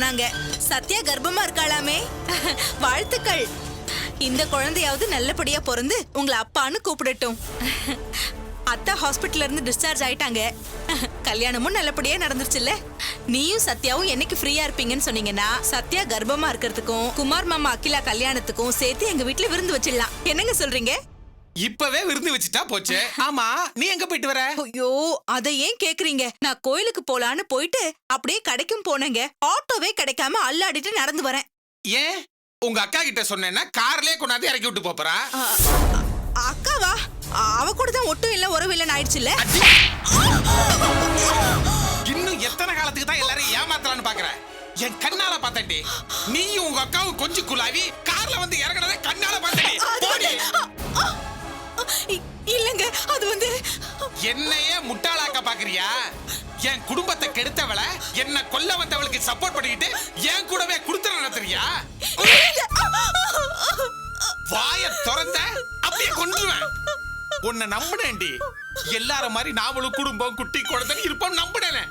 சொன்னாங்க. சத்யா கர்ப்பமா இருக்காளாமே. வாழ்த்துக்கள். இந்த குழந்தையாவது நல்லபடியா பிறந்து உங்களை அப்பான்னு கூப்பிடட்டும். அத்தா ஹாஸ்பிட்டல்ல இருந்து டிஸ்சார்ஜ் ஆயிட்டாங்க. கல்யாணமும் நல்லபடியா நடந்துருச்சுல்ல. நீயும் சத்யாவும் என்னைக்கு ஃப்ரீயா இருப்பீங்கன்னு சொன்னீங்கன்னா சத்யா கர்ப்பமா இருக்கிறதுக்கும் குமார் மாமா அகிலா கல்யாணத்துக்கும் சேர்த்து எங்க வீட்டுல விருந்து வச்சிடலாம். என்னங்க சொல்றீங்க? இப்பவே விருந்து வச்சுட்டா போச்சு. ஆமா, நீ எங்க போயிட்டு வர? ஐயோ, அதை ஏன் கேக்குறீங்க? நான் கோயிலுக்கு போலான்னு போயிட்டு அப்படியே கடைக்கும் போனேங்க. ஆட்டோவே கிடைக்காம அல்லாடிட்டு நடந்து வரேன். ஏன் உங்க அக்கா கிட்ட சொன்னேன்னா கார்லயே கொண்டாந்து இறக்கி விட்டு போறா. அக்காவா? அவ கூட தான் ஒட்டும் இல்ல உறவு இல்லன்னு ஆயிடுச்சுல்ல. இன்னும் எத்தனை காலத்துக்கு தான் எல்லாரும் ஏமாத்தலான்னு பாக்குற? என் கண்ணால பார்த்தேன்டி. நீயும் உங்க அக்காவும் கொஞ்சம் குலாவி கார்ல வந்து இறங்குனதை கண்ணால பார்த்தேன்டி. இல்லங்க, அது வந்து என்னையே முட்டாளாக்க பாக்குறியா? என் குடும்பத்தை கெடுத்தவள, என்ன கொல்ல வந்தவளுக்கு சப்போர்ட் பண்ணிட்டு என் கூடவே குடுத்து நடத்துறியா? வாய திறந்த அப்படியே கொன்றுவேன். உன்னை நம்பினேன்டி. எல்லாரும் மாதிரி நாமளும் குடும்பம் குட்டி குழந்தை இருப்போம் நம்பினேன்.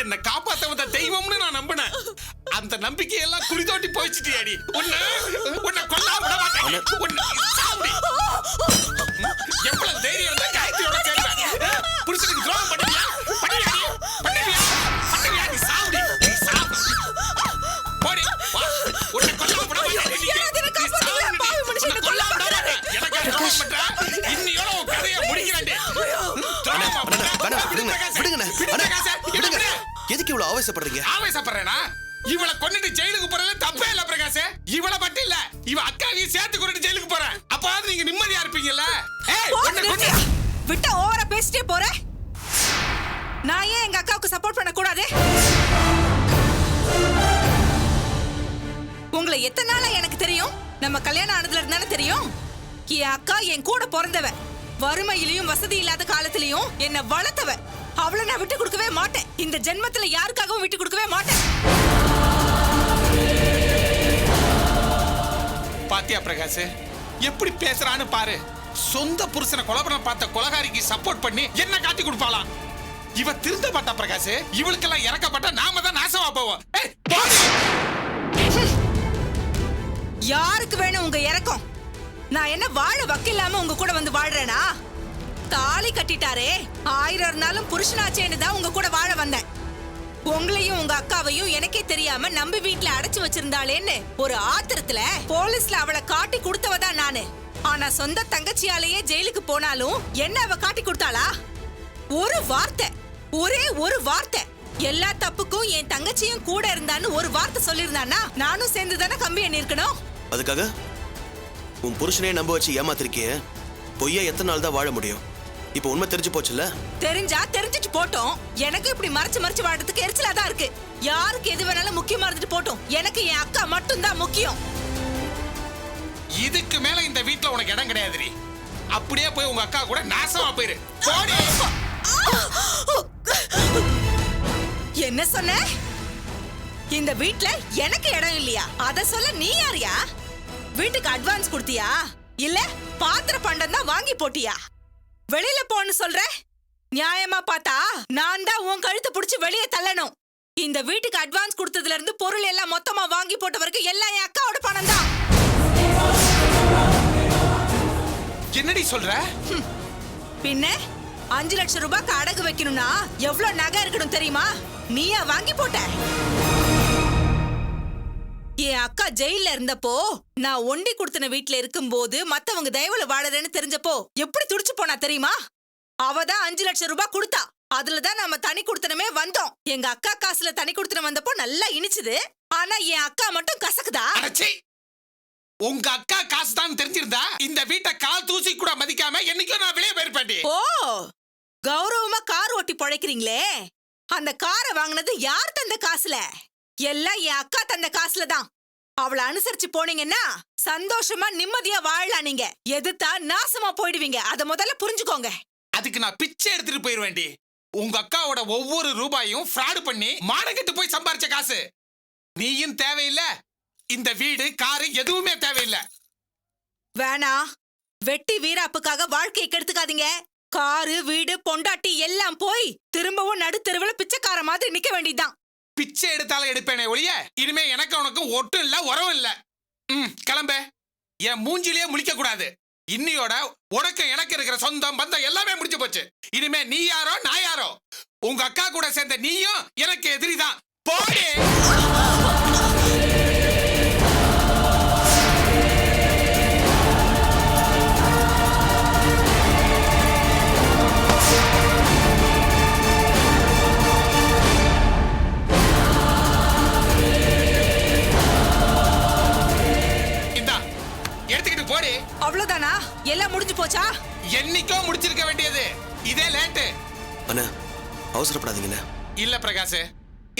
என்ன காப்பாத்த வந்த தெய்வம்னு நான் நம்பினேன். அந்த நம்பிக்கையெல்லாம் குறிதோட்டி போயிடுச்சிட்டியாடி. உன்னை கொல்லாம விட மாட்டேன். எவ்வளவு தைரியம் இருந்தா காயத்ரியோட சேர்ந்தேன். புருஷனுக்கு துரோகம் பண்ணுவியா? பண்ணுவியா? நீ சாவுடி. நீ சாவு. போடி. உன்னை கொல்லாம விட மாட்டேன். உன்னை கொல்லாம விட மாட்டேன். எனக்கு துரோகம் பண்ற. இன்னியோட உன் கதையை முடிக்கிறேன்டி. எதுக்கு இவ்வளவு ஆவேசப்படுறீங்க? ஆவேசப்படுறேனா? இவளை கொன்னுட்டு ஜெயிலுக்கு போறதுல தப்பே இல்ல பிரகாஷ். இவளை மட்டும் இல்ல, இவ அக்காவையும் சேர்த்து கொண்டு ஜெயிலுக்கு போறேன். அப்பவாது நீங்க நிம்மதியா இருப்பீங்கல்ல. விட்ட ஓவரா பேசிட்டே போற. நான் ஏன் எங்க அக்காவுக்கு சப்போர்ட் பண்ண கூடாது? உங்களை எத்தனை நாளா எனக்கு தெரியும்? நம்ம கல்யாணம் ஆனதுல இருந்தானே தெரியும். என் அக்கா என் கூட பிறந்தவ. வறுமையிலையும் வசதி இல்லாத காலத்திலையும் என்ன வளர்த்தவ. அவளை நான் விட்டு கொடுக்கவே மாட்டேன். இந்த ஜென்மத்துல யாருக்காகவும் விட்டு கொடுக்கவே மாட்டேன். பாத்தியா பிரகாஷ், எப்படி பேசுறான்னு பாரு. சொந்த புருஷனை கொலபரம் பார்த்த கொலகாரிக்கு சப்போர்ட் பண்ணி என்ன காட்டி கொடுப்பாளாம். இவ திருந்த மாட்டா பிரகாஷ். இவளுக்கெல்லாம் இறக்கப்பட்ட நாம தான் நாசமா போவோம். யாருக்கு வேணும் உங்க இறக்கம்? நான் என்ன வாழ வக்கில்லாம உங்க கூட வந்து வாழ்றேனா? தாலி கட்டிட்டாரே, 1000 இருந்தாலும் புருஷனாச்சேன்னு தான் உங்க கூட வாழ வந்தேன். உங்களையும் உங்க அக்காவையும் எனக்கே தெரியாம நம்பி வீட்டுல அடைச்சு வச்சிருந்தாளேன்னு ஒரு ஆத்திரத்துல போலீஸ்ல அவளை காட்டி கொடுத்தவதான் நானு. ஆனா சொந்த தங்கச்சியாலேயே ஜெயிலுக்கு போனாலும் என்ன அவ காட்டி கொடுத்தாளா? ஒரு வார்த்தை, ஒரே ஒரு வார்த்தை. எல்லா தப்புக்கும் என் தங்கச்சியும் கூட இருந்தான்னு ஒரு வார்த்தை சொல்லிருந்தானா நானும் சேர்ந்து தானே கம்பி எண்ணி இருக்கணும். அதுக்காக உன் புருஷனே நம்ப வச்சு ஏமாத்திருக்கிய. பொய்யா எத்தனை நாள் தான் வாழ முடியும்? இப்ப உண்மை தெரிஞ்சு போச்சுல்ல. தெரிஞ்சா தெரிஞ்சிட்டு போட்டோம். எனக்கு இப்படி மறைச்சு மறைச்சு வாழறதுக்கு எரிச்சலா தான் இருக்கு. யாருக்கு எது வேணாலும் முக்கியமா இருந்துட்டு போட்டோம். எனக்கு என் அக்கா மட்டும் தான் முக்கியம். இதுக்கு மேல இந்த வீட்டுல உனக்கு இடம் கிடையாதுடி. அப்படியே போய் உங்க அக்கா கூட நாசமா போயிரு. என்ன சொன்ன? இந்த வீட்டுல எனக்கு இடம் இல்லையா? அத சொல்ல நீ யாரியா? வீட்டுக்கு அட்வான்ஸ் கொடுத்தியா? இல்ல பாத்திர பண்டம் தான் வாங்கி போட்டியா? வெளியில போன்னு சொல்ற? நியாயமா பார்த்தா நான் தான் உன் கழுத்தை புடிச்சு வெளியே தள்ளணும். இந்த வீட்டுக்கு அட்வான்ஸ் கொடுத்ததுல இருந்து பொருள் எல்லாம் மொத்தமா வாங்கி போட்ட வரைக்கும் எல்லாம் என் அக்காவோட பணம் தான். என்னடி சொல்ற? பின்ன 5 லட்சம் ரூபாய்க்கு அடகு வைக்கணும்னா எவ்வளவு நகை இருக்கணும் தெரியுமா? நீயா வாங்கி போட்ட? என் அக்கா ஜெயில இருந்தப்போ நான் ஒண்டி குடுத்தின வீட்டுல இருக்கும் போது மத்தவங்க தயவுல வாழறேன்னு தெரிஞ்சப்போ எப்படி துடிச்சு போனா தெரியுமா? அவதான் 5 லட்சம் ரூபாய் கொடுத்தா. அதுலதான் நம்ம தனி குடுத்தனமே வந்தோம். எங்க அக்கா காசுல தனி குடுத்தனம் வந்தப்போ நல்லா இனிச்சுது. ஆனா என் அக்கா மட்டும் கசக்குதா? உங்க அக்கா காசு தான் தெரிஞ்சிருந்தா இந்த வீட்டை கால் தூசி கூட மதிக்காம என்னைக்கும் நான் வெளியே போயிருப்பேன். ஓ, கௌரவமா கார் ஓட்டி பொழைக்கிறீங்களே, அந்த காரை வாங்கினது யார் தந்த காசுல? எல்லாம் என் அக்கா தந்த காசுல தான். அவளை அனுசரிச்சு போனீங்கன்னா சந்தோஷமா நிம்மதியா வாழலாம். நீங்க எதுத்தா நாசமா போயிடுவீங்க. அத முதல்ல புரிஞ்சுக்கோங்க. அதுக்கு நான் பிச்சை எடுத்துட்டு போயிருவேண்டி. உங்க அக்காவோட ஒவ்வொரு ரூபாயும் ஃப்ராட் பண்ணி மானக்கெட்டு போய் சம்பாரிச்ச காசு. நீயும் தேவையில்லை, இந்த வீடு காரு எதுவுமே தேவையில்லை. வேணா, வெட்டி வீராப்புக்காக வாழ்க்கையை கெடுத்துக்காதீங்க. காரு வீடு பொண்டாட்டி எல்லாம் போய் திரும்பவும் நடுத்தெருவுல பிச்சைக்கார மாதிரி நிக்க வேண்டியதுதான். பிச்சை எடுத்தாலும் எடுப்பேனே ஒழிய இனிமே எனக்கு உனக்கு ஒட்டும் இல்ல உறவும் இல்ல. கிளம்பு. என் மூஞ்சிலேயே முழிக்க கூடாது. இன்னியோட உனக்கு எனக்கு இருக்கிற சொந்தம் பந்தம் எல்லாமே முடிஞ்சு போச்சு. இனிமே நீ யாரோ நான் யாரோ. உங்க அக்கா கூட சேர்ந்த நீயும் எனக்கு எதிரிதான். போடி. போடி. அவ்வளவுதானா? எல்லாம் முடிஞ்சு போச்சா? என்னைக்கோ முடிச்சிருக்க வேண்டியது. இதே லேட்டு. அண்ணா அவசரப்படாதீங்கண்ணா. இல்ல பிரகாஷ்,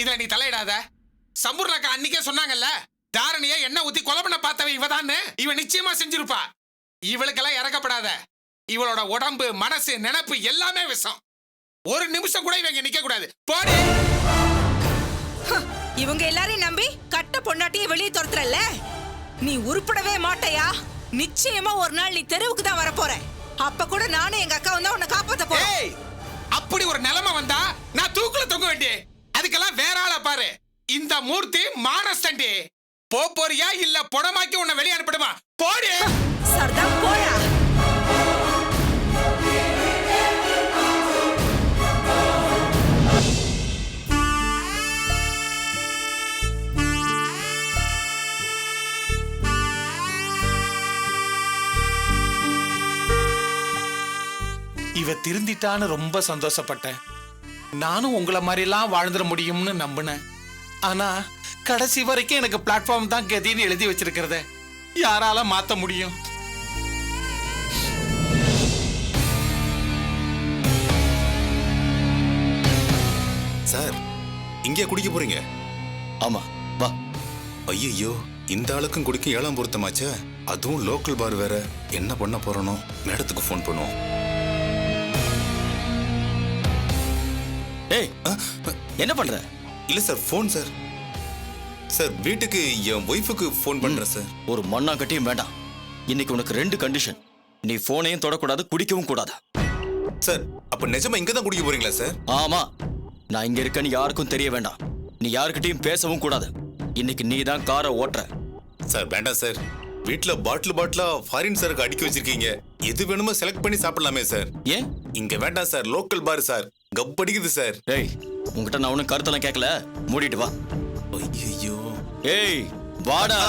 இதுல நீ தலையிடாத. சம்பூர்ணக்கா அன்னைக்கே சொன்னாங்கல்ல, தாரணிய எண்ணெய் ஊத்தி கொலை பண்ண பார்த்தவ இவதான்னு. இவன் நிச்சயமா செஞ்சிருப்பா. இவளுக்கெல்லாம் இறக்கப்படாத. இவளோட உடம்பு மனசு நினைப்பு எல்லாமே விஷம். ஒரு நிமிஷம் கூட இவங்க நிக்க கூடாது. போடி. இவங்க எல்லாரையும் நம்பி கட்ட பொண்டாட்டியை வெளியே துரத்துறல்ல, நீ உருப்படவே மாட்டையா? நிச்சயமா ஒரு நாள் நீ தெருவுக்கு தான் வரப்போற. அப்ப கூட நானும் எங்க அக்கா வந்தா உன்னை காப்பாத்த போறேன். அப்படி ஒரு நிலைமை வந்தா நான் தூக்குல தொங்க வேண்டிய. அதுக்கெல்லாம் வேற ஆள பாரு. இந்த மூர்த்தி மானஸ்தண்டி. போறியா இல்ல புடமாக்கி உன்னை வெளியே அனுப்பிடுமா? போடி. சர்தா போயா. இவ திருந்திட்டான்னு ரொம்ப சந்தோஷப்பட்டேன். நானும் உங்களை மாதிரிலாம் வாழ்ந்துட முடியும்னு நம்பினேன். ஆனா கடைசி வரைக்கும் எனக்கு பிளாட்ஃபார்ம் தான் கதின்னு எழுதி வச்சிருக்கிறத யாரால மாத்த முடியும்? சார், இங்கே குடிக்க போறீங்க? ஆமா, வா. ஐயோ, இந்த ஆளுக்கும் குடிக்க 7ஆம் பொருத்தமாச்சே. அதுவும் லோக்கல் பார் வேற. என்ன பண்ண போறனோ? மேடத்துக்கு ஃபோன் பண்ணுவோம். ஏய், என்ன பண்ற? இல்ல சார், ஃபோன் சார். சார், வீட்டுக்கு என் ஒய்ஃபுக்கு ஃபோன் பண்றேன் சார். ஒரு மண்ணா கட்டியும் வேண்டாம். இன்னைக்கு உனக்கு 2 கண்டிஷன். நீ போனையும் தொடக்கூடாது, குடிக்கவும் கூடாது. சார், அப்ப நிஜமா இங்க தான் குடிக்க போறீங்களா சார்? ஆமா, நான் இங்க இருக்கேன்னு யாருக்கும் தெரிய வேண்டாம். நீ யாருக்கிட்டையும் பேசவும் கூடாது. இன்னைக்கு நீ தான் காரை ஓட்டுற. சார், வேண்டாம் சார். வீட்டுல பாட்டிலா ஃபாரின் சரக்கு அடுக்கி வச்சிருக்கீங்க. எது வேணுமோ செலக்ட் பண்ணி சாப்பிடலாமே சார். ஏன் இங்க வேண்டாம் சார், லோக்கல் பார் சார். கப்படிக்குது சார். ஏய், உங்ககிட்ட நான் ஒன்னும் கருத்தெல்லாம் கேட்கல. மூடிட்டு வா. ஐயோ, ஏய், வாடா.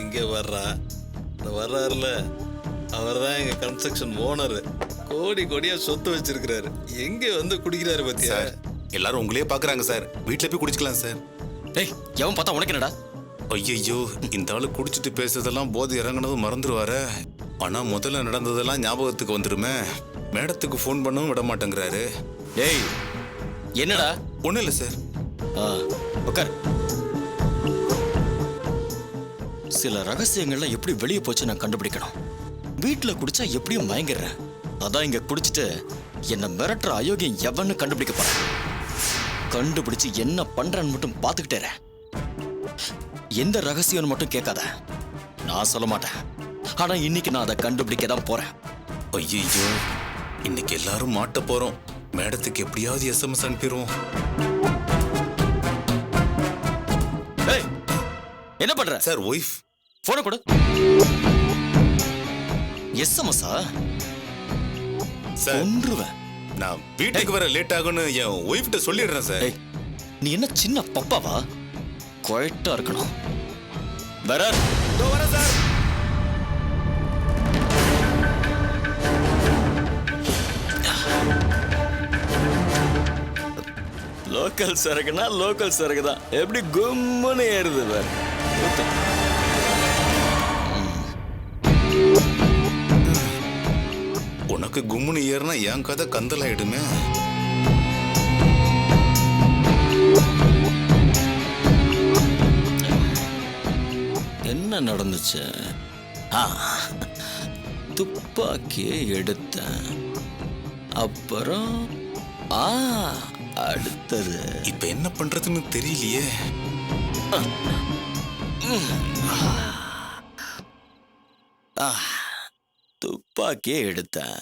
இங்கே வர்றாருல, அவர் தான் எங்க கன்ஸ்ட்ரக்ஷன் ஓனர். கோடியா சொத்து வச்சிருக்கிறாரு. எங்க வந்து குடிக்கிறாரு பத்தியா? சார், எல்லாரும் உங்களையே பாக்குறாங்க சார். வீட்டுல போய் குடிச்சுக்கலாம் சார். ஏய், எவன் பார்த்தா உனக்கு என்னடா? ஐயோ, இந்த ஆளு குடிச்சிட்டு பேசுறதெல்லாம் போது இறங்குனதும் மறந்துடுவாரு. ஆனா முதல்ல நடந்ததெல்லாம் ஞாபகத்துக்கு வந்துருமே. மேடத்துக்கு ஃபோன் பண்ணவும் விட மாட்டேங்கிறாரு. ஏய், என்னடா? ஒண்ணும் இல்ல சார். உட்கார். சில ரகசியங்கள்லாம் எப்படி வெளியே போச்சு நான் கண்டுபிடிக்கணும். வீட்டுல குடிச்சா எப்படியும் மயங்கிடுறேன். அதான் இங்க குடிச்சிட்டு என்ன மிரட்டுற அயோக்கியம் எவன்னு கண்டுபிடிக்க போறேன். கண்டுபிடிச்சு என்ன பண்றேன்னு மட்டும் பாத்துக்கிட்டே. எந்த ரகசியம் மட்டும் கேட்காத, நான் சொல்ல மாட்டேன். ஆனா இன்னைக்கு நான் அதை கண்டுபிடிக்க தான் போறேன். ஐயோ, இன்னைக்கு எல்லாரும் மாட்ட போறோம். மேடத்துக்கு எப்படியாவது SMS அனுப்பிடுவோம். ஏய், என்ன பண்ற? சார், ஒய்ஃப் போன கொடு. SMS-ஆ? சார், கொன்றுவேன். நான் வீட்டுக்கு வர லேட் ஆகும்னு என் ஒய்ஃப்ட்ட சொல்லிடுறேன் சார். ஏய், நீ என்ன சின்ன பப்பாவா? குவைட்டா இருக்கணும். வேற சார். லோக்கல் சரக்குனா லோக்கல் சரக்கு தான். எப்படி கும்முன்னு ஏறுது வேற. உனக்கு கும்முன்னு ஏறினா என் கதை கந்தலாயிடுமே. என்ன நடந்துச்சு? துப்பாக்கியை எடுத்தேன். அப்புறம் அடுத்தது இப்ப என்ன பண்றதுன்னு தெரியலையே. துப்பாக்கியை எடுத்தேன்.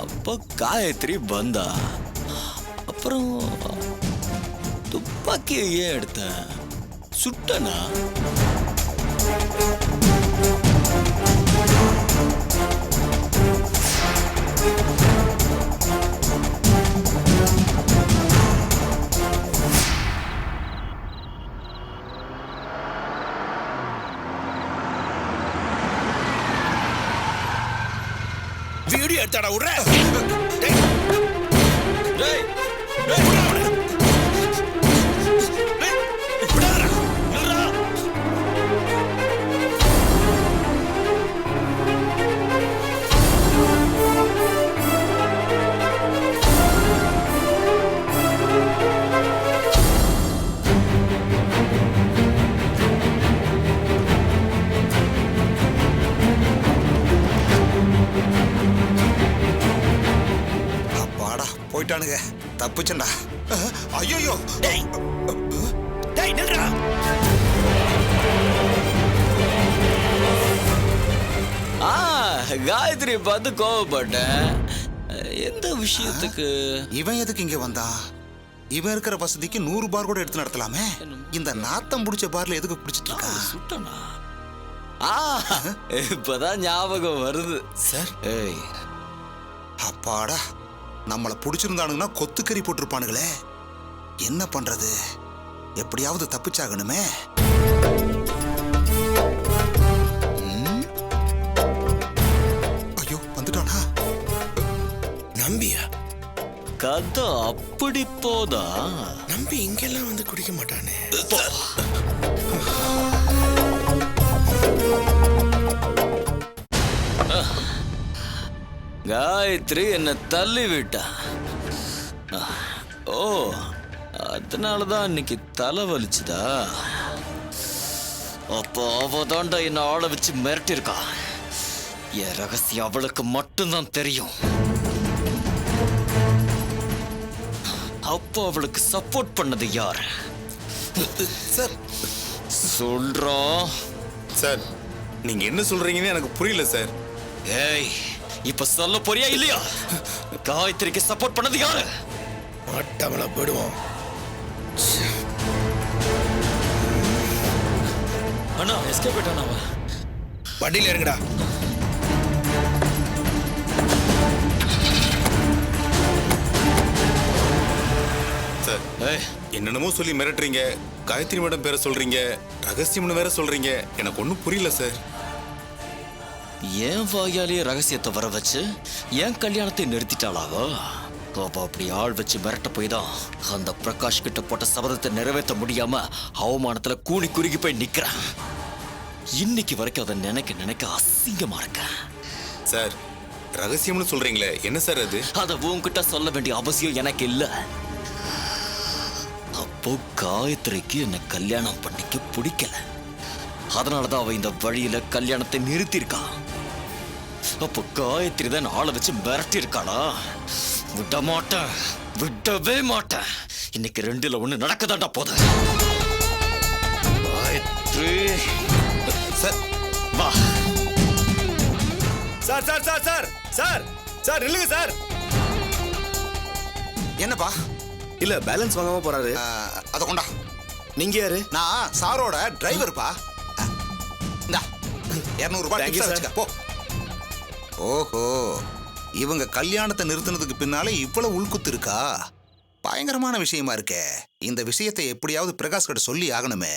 அப்போ காயத்ரி வந்தா. அப்புறம் துப்பாக்கியை ஏன் எடுத்தேன்? சுட்டனா? வீடியோ எடுத்தாடா விடுற. டேய், அப்பாடா போயிட்டானுங்க, தப்புச்சண்டா. ஐயோ டேய் டேய் நில்றா. காயத்ரி பார்த்து கோவப்பட்டேன். எந்த விஷயத்துக்கு? இவன் எதுக்கு இங்க வந்தா? இவன் இருக்கிற வசதிக்கு 100 பார் கூட எடுத்து நடத்தலாமே. இந்த நாத்தம் புடிச்ச பார்ல எதுக்கு குடிச்சிட்டு இருக்கா? சுட்டனா? இப்பதான் ஞாபகம் வருது சார் ஏய். அப்பாடா, நம்மள புடிச்சிருந்தானுங்கன்னா கொத்துக்கறி போட்டிருப்பானுங்களே. என்ன பண்றது? எப்படியாவது தப்பிச்சாகணுமே. ஐயோ வந்துட்டானா? நம்பியா? கதை அப்படி போதா? நம்பி இங்கெல்லாம் வந்து குடிக்க மாட்டானே. காயத்ரி என்ன தள்ளி விட்டா. ஓ, அதனாலதான் இன்னைக்கு தலை வலிச்சுதா? அப்போ அவ தாண்டா என்ன ஆளை வச்சு மிரட்டிருக்கா. என் ரகசியம் அவளுக்கு மட்டும்தான் தெரியும். அப்போ அவளுக்கு சப்போர்ட் பண்ணது யார்? சார் சொல்றோம். சார் நீங்க என்ன சொல்றீங்கன்னு எனக்கு புரியல சார். ஏய், இப்ப சொல்ல போறியா இல்லையா? காயத்ரிக்கு சப்போர்ட் பண்ணது யாரு? மாட்டவள போடுவோம். அண்ணா எஸ்கேப் ஆயிட்டானா? வண்டியில இருங்கடா. சார் ஏய், என்னென்னமோ சொல்லி மிரட்டுறீங்க. காயத்ரி மேடம் பேரை சொல்றீங்க, ரகசியம்னு வேற சொல்றீங்க. எனக்கு ஒன்றும் புரியல சார். ஏன் வாயாலேயே ரகசியத்தை வர வச்சு என் கல்யாணத்தை நிறுத்திட்டாளாவோ? அப்ப அப்படி ஆள் வச்சு மிரட்ட போய் தான் அந்த பிரகாஷ் கிட்ட போட்ட சபதத்தை நிறைவேற்ற முடியாம அவமானத்துல கூனி குறுகி போய் நிக்கிறேன். இன்னைக்கு வரைக்கும் அதை நினைக்க நினைக்க அசிங்கமா இருக்க. சார் ரகசியம்னு சொல்றீங்களே, என்ன சார் அது? அதை உன்கிட்ட சொல்ல வேண்டிய அவசியம் எனக்கு இல்ல. அப்போ காயத்ரிக்கு என்ன கல்யாணம் பண்ணிக்க பிடிக்கல. அதனாலதான் அவ இந்த வழியில கல்யாணத்தை நிறுத்திருக்கா. அப்போ காயத்ரி தான் ஆளை வச்சு மிரட்டி இருக்காளா? விட மாட்டேன், விடவே மாட்டேன். இன்னைக்கு 2ல 1 நடக்கதாண்டா போத. காயத்ரி சார் வா. Sir sir sir sir sir sir இல்லைங்க சார். என்னப்பா? இல்ல பேலன்ஸ் வாங்காம போறாரு. அத கொண்டா. நீங்க யாரு? நான் சாரோட டிரைவர்ப்பா. இந்தா 200 ரூபாய் Thank you, டிப்ஸ் sir. வச்சுக்க போ. ஓஹோ, இவங்க கல்யாணத்தை நிறுத்தினதுக்கு பின்னால இவ்வளவு உள்குத்து இருக்கா? பயங்கரமான விஷயமா இருக்கே. இந்த விஷயத்தை எப்படியாவது பிரகாஷ் கிட்ட சொல்லி ஆகணுமே.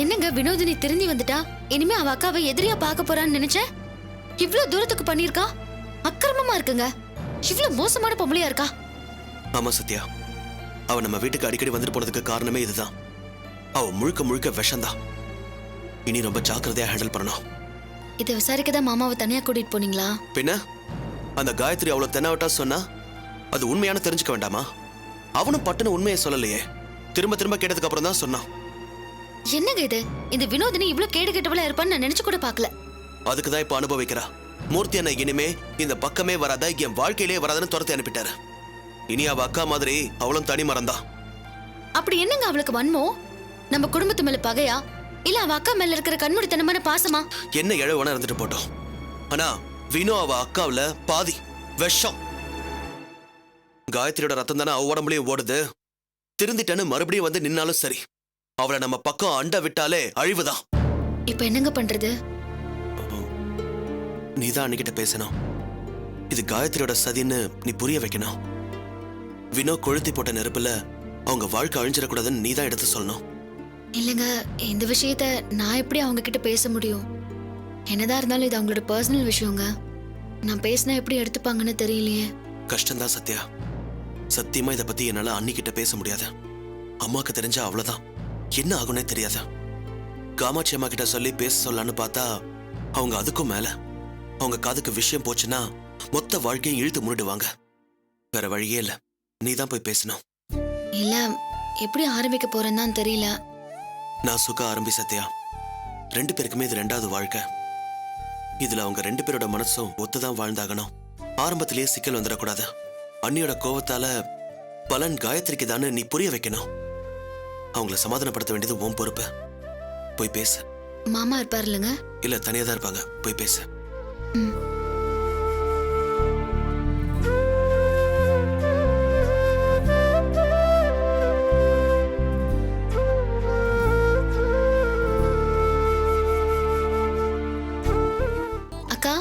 என்னங்க வினோதினி திரும்பி வந்துட்டா? இனிமே அவ அக்காவை எதிரியா பார்க்க போறான்னு நினைச்சேன். இவ்வளவு தூரத்துக்கு பண்ணிருக்கா. அக்கிரமமா இருக்குங்க. இவ்வளவு மோசமான பொம்பளையா இருக்கா. ஆமா சத்யா, அவ நம்ம வீட்டுக்கு அடிக்கடி வந்துட்டு போனதுக்கு காரணமே இதுதான். அவ முழுக்க முழுக்க விஷம்தான். இனி ரொம்ப ஜாக்கிரதையா ஹேண்டில் பண்ணணும். இதை விசாரிக்கதான் மாமாவை தனியா கூட்டிட்டு போனீங்களா? பின்ன அந்த காயத்ரி அவ்வளவு தென்னாவட்டா சொன்னா அது உண்மையான தெரிஞ்சுக்க வேண்டாமா? அவனும் பட்டுன்னு உண்மையை சொல்லலையே. திரும்ப திரும்ப கேட்டதுக்கு அப்புறம் தான் சொன்னான். என்னங்க இது? இந்த வினோதினி இவ்வளவு கேடு கெட்டவளா இருப்பான்னு நான் நினைச்சு கூட பார்க்கல. அதுக்குதான் இப்ப அனுபவிக்கிறா. மூர்த்தி அண்ணா இனிமே இந்த பக்கமே வராத, என் வாழ்க்கையிலே வராதுன்னு துரத்தி அனுப்பிட்டாரு. இனி அவ அக்கா மாதிரி அவளும் தனி மறந்தான். அப்படி என்னங்க அவளுக்கு வன்மோ? நம்ம குடும்பத்து மேல பகையா, இல்ல அவ அக்கா மேல இருக்கிற கண்மூடித்தனமான பாசமா? என்ன இழவனா இருந்துட்டு போட்டோம். ஆனா வினோ அவ அக்காவுல பாதி விஷம். காயத்ரியோட ரத்தம் தானே அவ உடம்புலயும் ஓடுது. திருந்திட்டேன்னு மறுபடியும் வந்து நின்னாலும் சரி, அவளை நம்ம பக்கம் அண்ட விட்டாலே அழிவுதான். இப்ப என்னங்க பண்றது? நீதான் அன்னிக்கிட்ட பேசணும். இது காயத்ரியோட சதின்னு நீ புரிய வைக்கணும். வினோ கொளுத்தி போட்ட நெருப்புல அவங்க வாழ்க்கை அழிஞ்சிடக்கூடாதுன்னு நீதான் எடுத்து சொல்லணும். இல்லங்க, இந்த விஷயத்த நான் எப்படி அவங்க கிட்ட பேச முடியும்? என்னதான் இருந்தாலும் இது அவங்களோட பர்சனல் விஷயங்க. நான் பேசினா எப்படி எடுத்துப்பாங்கன்னு தெரியலையே. கஷ்டம்தான் சத்யா. சத்தியமா இதை பத்தி என்னால அன்னிக்கிட்ட பேச முடியாது. அம்மாக்கு தெரிஞ்சா அவ்வளவுதான், என்ன ஆகும்னே தெரியாது. காமாட்சி அம்மா கிட்ட சொல்லி பேச சொல்லலான்னு பார்த்தா அவங்க அதுக்கும் மேல. அவங்க காதுக்கு விஷயம் போச்சுன்னா மொத்த வாழ்க்கையும் இழுத்து முன்னிடுவாங்க. வேற வழியே இல்ல, நீதான் போய் பேசணும். இல்ல, எப்படி ஆரம்பிக்க போறேன்னு தான் தெரியல. நான் சுக ஆரம்பி சத்யா. 2 பேருக்குமே இது 2வது வாழ்க்கை. இதுல அவங்க 2 பேரோட மனசும் ஒத்துதான் வாழ்ந்தாகணும். ஆரம்பத்திலேயே சிக்கல் வந்துடக்கூடாது. அண்ணியோட கோவத்தால பலன் காயத்ரிக்கு தானே நீ புரிய வைக்கணும். அவங்கள சமாதானப்படுத்த வேண்டியது உன் பொறுப்பு. போய் பேசு. மாமா இருப்பார் இல்லைங்க? இல்ல, தனியா தான் இருப்பாங்க. போய் பேசு. ம். அக்கா,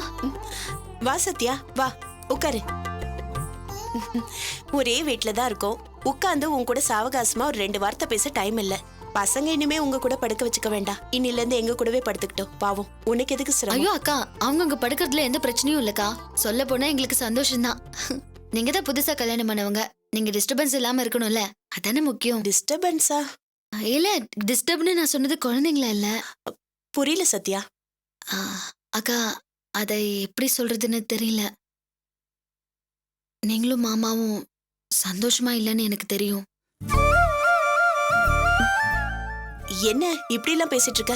வா சத்யா, வா உட்காரு. ஒரே வீட்ல தான் இருக்கோம். உட்காந்து உன் கூட சாவகாசமா ஒரு 2 வார்த்தை பேச டைம் இல்ல. பசங்க இனிமே உங்க கூட படுக்க வச்சுக்க வேண்டாம். இன்னில இருந்து எங்க கூடவே படுத்துக்கிட்டோம். பாவம், உனக்கு எதுக்கு சிரமம்? ஐயோ அக்கா, அவங்க அங்க படுக்கிறதுல எந்த பிரச்சனையும் இல்லக்கா. சொல்ல போனா எங்களுக்கு சந்தோஷம்தான். நீங்க தான் புதுசா கல்யாணம் பண்ணவங்க. நீங்க டிஸ்டர்பன்ஸ் இல்லாம இருக்கணும்ல, அதானே முக்கியம். டிஸ்டர்பன்ஸா? இல்ல, டிஸ்டர்ப்னு நான் சொன்னது குழந்தைங்களா இல்ல. புரியல சத்யா. ஆ, அக்கா, அதை எப்படி சொல்றதுன்னு தெரியல. நீங்களும் மாமாவும் சந்தோஷமா இல்லைன்னு எனக்கு தெரியும். என்ன இப்படி எல்லாம் பேசிட்டு இருக்க?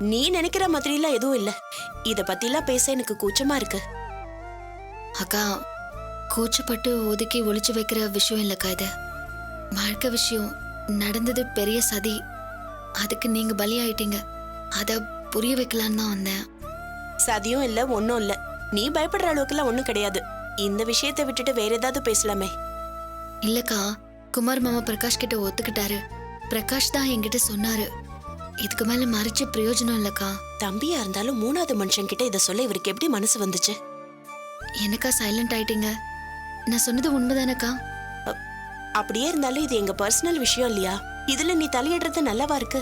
நீ நினைக்கிற மாதிரி எல்லாம் எதுவும் இல்ல. இத பத்தி எல்லாம் பேச எனக்கு கூச்சமா இருக்கு. அக்கா, கூச்சப்பட்டு ஒதுக்கி ஒளிச்சு வைக்கிற விஷயம் இல்லக்கா இது. வாழ்க்கை விஷயம். நடந்தது பெரிய சதி. அதுக்கு நீங்க பலியாயிட்டீங்க. அத புரிய வைக்கலான்னு தான் வந்தேன். சதியும் இல்ல, ஒன்னும் இல்ல. நீ பயப்படுற அளவுக்கு எல்லாம் ஒண்ணும் கிடையாது. இந்த விஷயத்தை விட்டுட்டு வேற ஏதாவது பேசலாமே. இல்லக்கா, குமார் மாமா பிரகாஷ் கிட்ட ஒத்துக்கிட்டாரு. பிரகாஷ் தான் என்கிட்ட சொன்னாரு. இதுக்கு மேல மறைச்சு பிரயோஜனம் இல்லக்கா. தம்பியா இருந்தாலும் 3வது மனுஷன் கிட்ட இத சொல்ல இவருக்கு எப்படி மனசு வந்துச்சு? எனக்கா சைலண்ட் ஆயிட்டீங்க? நான் சொன்னது உண்மைதானக்கா? அப்படியே இருந்தாலும் இது எங்க பர்சனல் விஷயம் இல்லையா? இதுல நீ தலையிடுறது நல்லவா இருக்கு?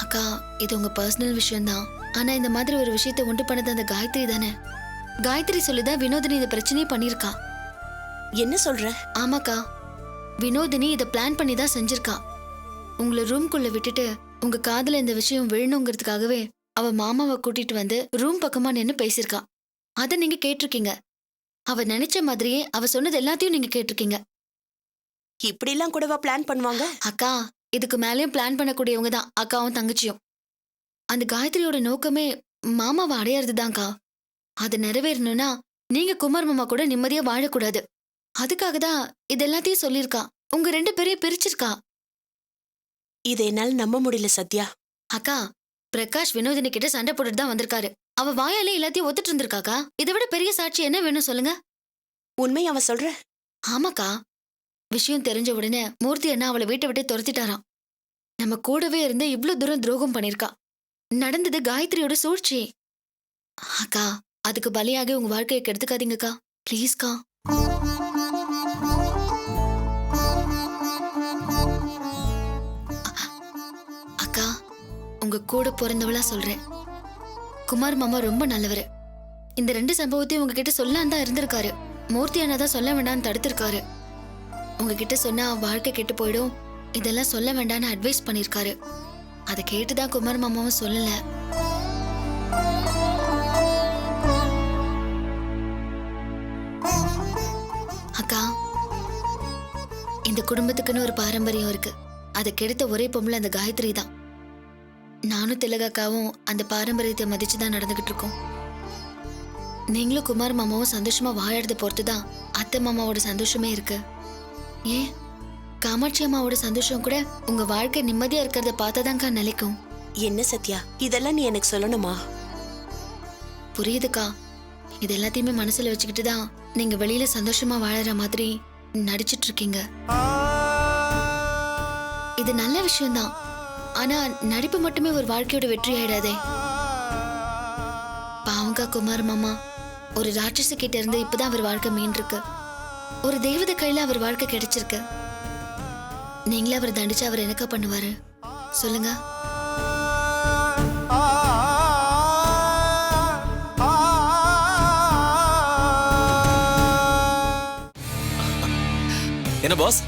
அக்கா, இது உங்க பர்சனல் விஷயம் தான். ஆனா இந்த மாதிரி ஒரு விஷயத்தை உண்டு பண்ணது அந்த காயத்ரி தானே. காயத்ரி சொல்லிதான் வினோதினி இந்த பிரச்சனையை பண்ணிருக்கா. என்ன சொல்ற? ஆமாக்கா, வினோதினி இதை பிளான் பண்ணி தான் செஞ்சிருக்கா. உங்களை ரூம்குள்ள விட்டுட்டு உங்க காதுல இந்த விஷயம் விழணுங்கிறதுக்காகவே அவ மாமாவை கூட்டிட்டு வந்து ரூம் பக்கமா நின்னு பேசியிருக்கா. அத நீங்க கேட்டிருக்கீங்க. அவ நினைச்ச மாதிரியே அவ சொன்னது எல்லாத்தையும் நீங்க கேட்டிருக்கீங்க. இப்படி எல்லாம் கூடவா பிளான் பண்ணுவாங்க? அக்கா, இதுக்கு மேலேயும் பிளான் பண்ணக்கூடியவங்க தான் அக்காவும் தங்கச்சியும். அந்த காயத்ரியோட நோக்கமே மாமாவை அடையறதுதான்க்கா. அது நிறைவேறணும்னா நீங்க குமார் மாமா கூட நிம்மதியா வாழக்கூடாது. அதுக்காக தான் இது எல்லாத்தையும் சொல்லியிருக்கா. உங்க 2 பேரையும் பிரிச்சிருக்கா. இதை என்னால நம்ப முடியல சத்யா. அக்கா, பிரகாஷ் வினோதினி கிட்ட சண்டை போட்டுட்டு தான் வந்திருக்காரு. அவ வாயாலே எல்லாத்தையும் ஒத்துட்டு இருந்திருக்காக்கா. இதை விட பெரிய சாட்சி என்ன வேணும் சொல்லுங்க? உண்மை அவ சொல்ற? ஆமாக்கா, விஷயம் தெரிஞ்ச உடனே மூர்த்தி அண்ணா அவளை வீட்டை விட்டு துரத்திட்டாராம். நம்ம கூடவே இருந்து இவ்ளோ தூரம் துரோகம் பண்ணிருக்கா. நடந்தது காயத்ரியோட சூழ்ச்சி. அக்கா, அதுக்கு பலியாகி உங்க வாழ்க்கையை கெடுத்துக்காதீங்கக்கா, ப்ளீஸ்க்கா. அக்கா, உங்க கூட பிறந்தவளா சொல்றேன். குமார் மாமா ரொம்ப நல்லவரு. இந்த 2 சம்பவத்தையும் உங்ககிட்ட சொல்லாம தான் இருந்திருக்காரு. மூர்த்தி அண்ணா தான் சொல்ல வேண்டாம்னு தடுத்திருக்காரு. உங்ககிட்ட சொன்னா வாழ்க்கை கெட்டு போயிடும், இதெல்லாம் சொல்ல வேண்டாம்னு அட்வைஸ் பண்ணிருக்காரு. அதை கேட்டுதான் குமார் மாமாவும் சொல்லல. அக்கா, இந்த குடும்பத்துக்குன்னு ஒரு பாரம்பரியம் இருக்கு. அதை கெடுத்த ஒரே பொம்பளை அந்த காயத்ரி தான். நானும் திலகாக்காவும் அந்த பாரம்பரியத்தை மதிச்சுதான் நடந்துகிட்டு இருக்கோம். நீங்களும் குமார் மாமாவும் சந்தோஷமா வாழறத பொறுத்துதான் அத்தை மாமாவோட சந்தோஷமே இருக்கு. ஏன், காமாட்சி அம்மாவோட சந்தோஷம் கூட உங்க வாழ்க்கை நிம்மதியா இருக்கிறத பார்த்தாதான்க்கா நிலைக்கும். என்ன சத்யா, இதெல்லாம் நீ எனக்கு சொல்லணுமா? புரியுதுக்கா. இது எல்லாத்தையுமே மனசுல வச்சுக்கிட்டு தான் நீங்க வெளியில சந்தோஷமா வாழற மாதிரி நடிச்சிட்டு இருக்கீங்க. இது நல்ல விஷயம்தான். ஆனா நடிப்பு மட்டுமே ஒரு வாழ்க்கையோட வெற்றி ஆயிடாதே. பாவங்கா குமார் மாமா ஒரு ராட்சச கிட்ட இருந்து இப்பதான் அவர் வாழ்க்கை மீண்டிருக்கு. ஒரு தெய்வத கையில அவர் வாழ்க்கை கிடைச்சிருக்கு. நீங்களே அவர் தண்டிச்சு அவர் என்னக்கா பண்ணுவாரு சொல்லுங்க? என்ன பாஸ்,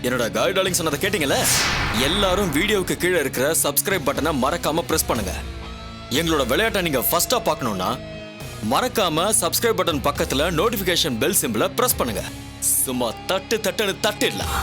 என்னோட காய் டார்லிங் சொன்னதை கேட்டீங்கல்ல? எல்லாரும் வீடியோவுக்கு கீழே இருக்கிற சப்ஸ்கிரைப் பட்டனை மறக்காம பிரஸ் பண்ணுங்க. எங்களோட விளையாட்டை நீங்க ஃபர்ஸ்டா பார்க்கணும்னா மறக்காம சப்ஸ்கிரைப் பட்டன் பக்கத்துல நோட்டிபிகேஷன் பெல் சிம்பிளை பிரஸ் பண்ணுங்க. சும்மா தட்டுன்னு தட்டிடலாம்.